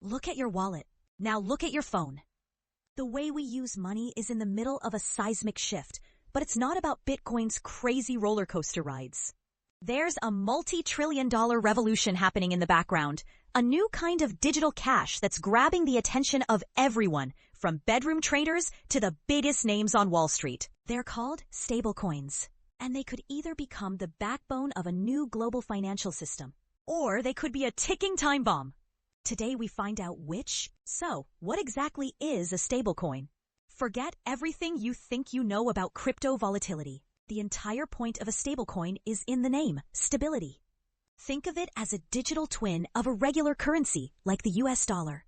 Look at your wallet. Now look at your phone. The way we use money is in the middle of a seismic shift, but it's not about Bitcoin's crazy roller coaster rides. There's a multi-trillion-dollar revolution happening in the background, a new kind of digital cash that's grabbing the attention of everyone, from bedroom traders to the biggest names on Wall Street. They're called stablecoins, and they could either become the backbone of a new global financial system, or they could be a ticking time bomb. Today we find out which. So, what exactly is a stablecoin? Forget everything you think you know about crypto volatility. The entire point of a stablecoin is in the name, stability. Think of it as a digital twin of a regular currency, like the US dollar.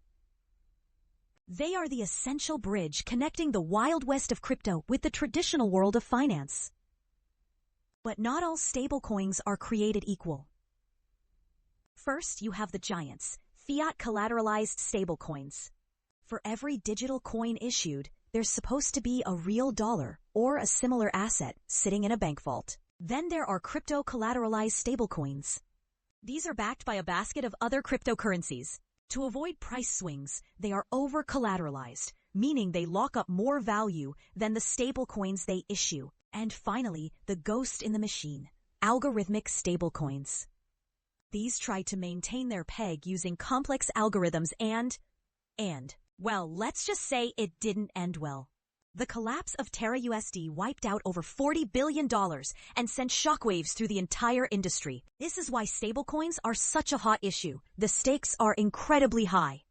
They are the essential bridge connecting the wild west of crypto with the traditional world of finance. But not all stablecoins are created equal. First, you have the giants, fiat collateralized stablecoins. For every digital coin issued, there's supposed to be a real dollar or a similar asset sitting in a bank vault. Then there are crypto collateralized stablecoins. These are backed by a basket of other cryptocurrencies. To avoid price swings, they are over-collateralized, meaning they lock up more value than the stablecoins they issue. And finally, the ghost in the machine, algorithmic stablecoins. These try to maintain their peg using complex algorithms and, well, let's just say it didn't end well. The collapse of Terra USD wiped out over $40 billion and sent shockwaves through the entire industry. This is why stablecoins are such a hot issue. The stakes are incredibly high.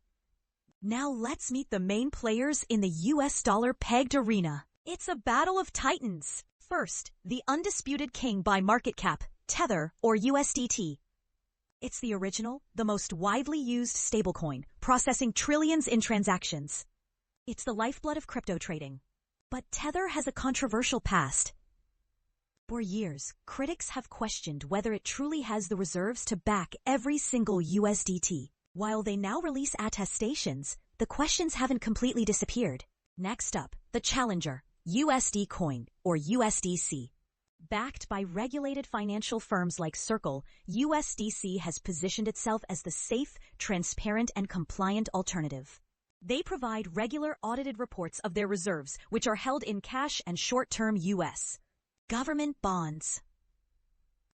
Now let's meet the main players in the US dollar pegged arena. It's a battle of titans. First, the undisputed king by market cap, Tether or USDT. It's the original, the most widely used stablecoin, processing trillions in transactions. It's the lifeblood of crypto trading. But Tether has a controversial past. For years, critics have questioned whether it truly has the reserves to back every single USDT. While they now release attestations, the questions haven't completely disappeared. Next up, the challenger, USD Coin or USDC. Backed by regulated financial firms like Circle, USDC has positioned itself as the safe, transparent, and compliant alternative. They provide regular audited reports of their reserves, which are held in cash and short-term U.S. government bonds.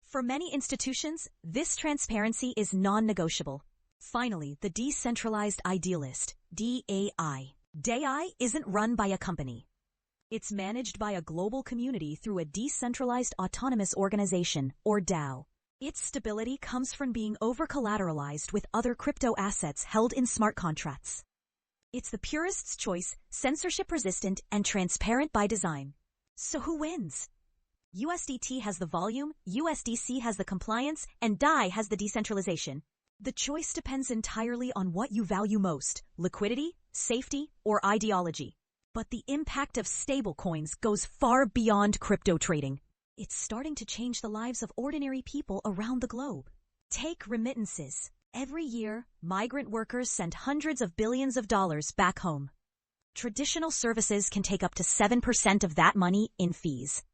For many institutions, this transparency is non-negotiable. Finally, the decentralized idealist, DAI. DAI isn't run by a company. It's managed by a global community through a decentralized autonomous organization, or DAO. Its stability comes from being over-collateralized with other crypto assets held in smart contracts. It's the purist's choice, censorship-resistant, and transparent by design. So who wins? USDT has the volume, USDC has the compliance, and DAI has the decentralization. The choice depends entirely on what you value most, liquidity, safety, or ideology. But the impact of stablecoins goes far beyond crypto trading. It's starting to change the lives of ordinary people around the globe. Take remittances. Every year, migrant workers send hundreds of billions of dollars back home. Traditional services can take up to 7% of that money in fees.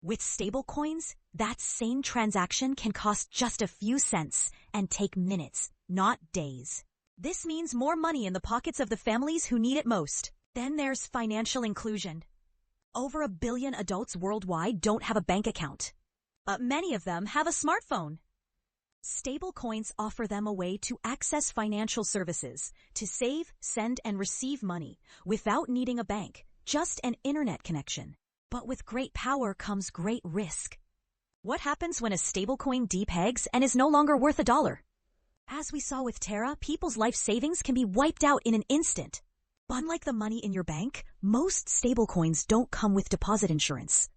With stablecoins, that same transaction can cost just a few cents and take minutes, not days. This means more money in the pockets of the families who need it most. Then there's financial inclusion. Over 1 billion adults worldwide don't have a bank account, but many of them have a smartphone. Stablecoins offer them a way to access financial services, to save, send, and receive money without needing a bank, just an internet connection. But with great power comes great risk. What happens when a stablecoin depegs and is no longer worth $1? As we saw with Terra, people's life savings can be wiped out in an instant. Unlike the money in your bank, most stablecoins don't come with deposit insurance.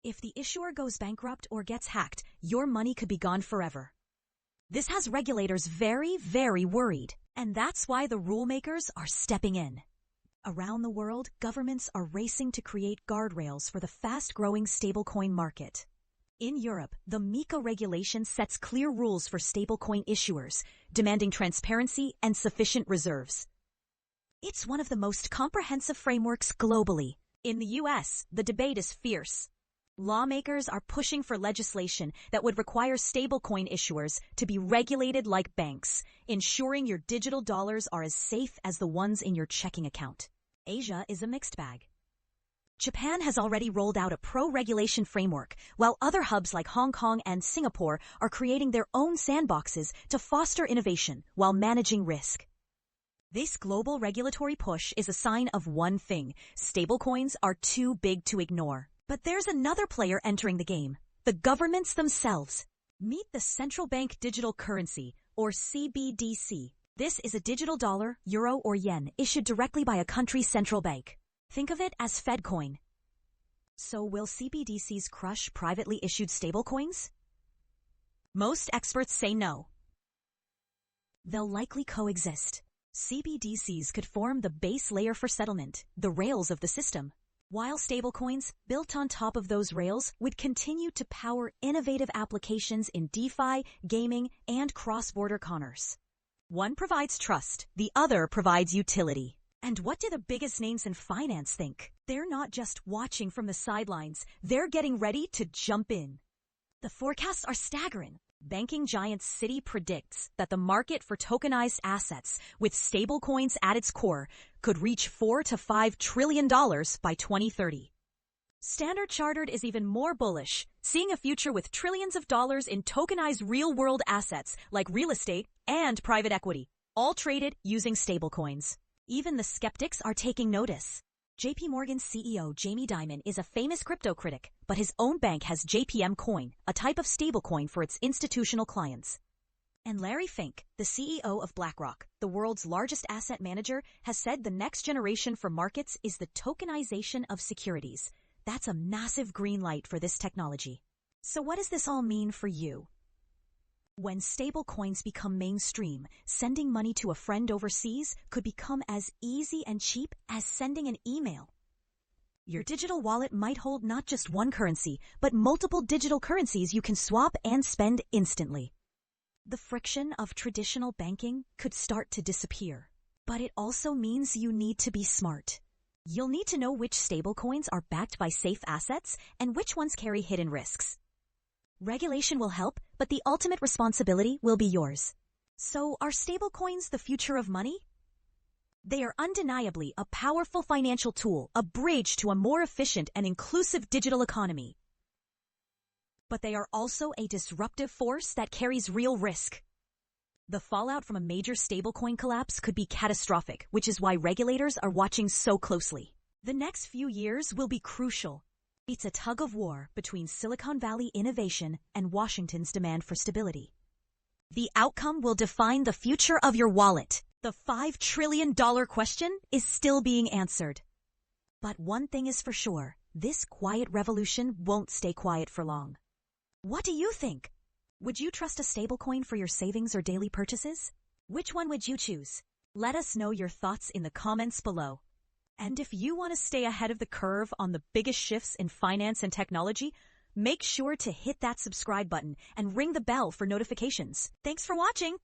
If the issuer goes bankrupt or gets hacked, your money could be gone forever. This has regulators very, very worried, and that's why the rule makers are stepping in. Around the world, governments are racing to create guardrails for the fast-growing stablecoin market. In Europe, the MiCA regulation sets clear rules for stablecoin issuers, demanding transparency and sufficient reserves. It's one of the most comprehensive frameworks globally. In the US, the debate is fierce. Lawmakers are pushing for legislation that would require stablecoin issuers to be regulated like banks, ensuring your digital dollars are as safe as the ones in your checking account. Asia is a mixed bag. Japan has already rolled out a pro-regulation framework, while other hubs like Hong Kong and Singapore are creating their own sandboxes to foster innovation while managing risk. This global regulatory push is a sign of one thing: stablecoins are too big to ignore. But there's another player entering the game: the governments themselves. Meet the Central Bank Digital Currency, or CBDC. This is a digital dollar, euro, or yen issued directly by a country's central bank. Think of it as FedCoin. So will CBDCs crush privately issued stablecoins? Most experts say no. They'll likely coexist. CBDCs could form the base layer for settlement, the rails of the system, while stablecoins, built on top of those rails, would continue to power innovative applications in DeFi, gaming, and cross-border commerce. One provides trust, the other provides utility. And what do the biggest names in finance think? They're not just watching from the sidelines, they're getting ready to jump in. The forecasts are staggering. Banking giant Citi predicts that the market for tokenized assets with stablecoins at its core could reach $4 to $5 trillion by 2030. Standard Chartered is even more bullish, seeing a future with trillions of dollars in tokenized real-world assets like real estate and private equity, all traded using stablecoins. Even the skeptics are taking notice. JP Morgan's CEO Jamie Dimon is a famous crypto critic, but his own bank has JPM Coin, a type of stablecoin for its institutional clients. And Larry Fink, the CEO of BlackRock, the world's largest asset manager, has said the next generation for markets is the tokenization of securities. That's a massive green light for this technology. So what does this all mean for you? When stablecoins become mainstream, sending money to a friend overseas could become as easy and cheap as sending an email. Your digital wallet might hold not just one currency, but multiple digital currencies you can swap and spend instantly. The friction of traditional banking could start to disappear. But it also means you need to be smart. You'll need to know which stablecoins are backed by safe assets and which ones carry hidden risks. Regulation will help, but the ultimate responsibility will be yours. So, are stablecoins the future of money? They are undeniably a powerful financial tool, a bridge to a more efficient and inclusive digital economy. But they are also a disruptive force that carries real risk. The fallout from a major stablecoin collapse could be catastrophic, which is why regulators are watching so closely. The next few years will be crucial. It's a tug-of-war between Silicon Valley innovation and Washington's demand for stability. The outcome will define the future of your wallet. The $5 trillion question is still being answered. But one thing is for sure, this quiet revolution won't stay quiet for long. What do you think? Would you trust a stablecoin for your savings or daily purchases? Which one would you choose? Let us know your thoughts in the comments below. And if you want to stay ahead of the curve on the biggest shifts in finance and technology, make sure to hit that subscribe button and ring the bell for notifications. Thanks for watching.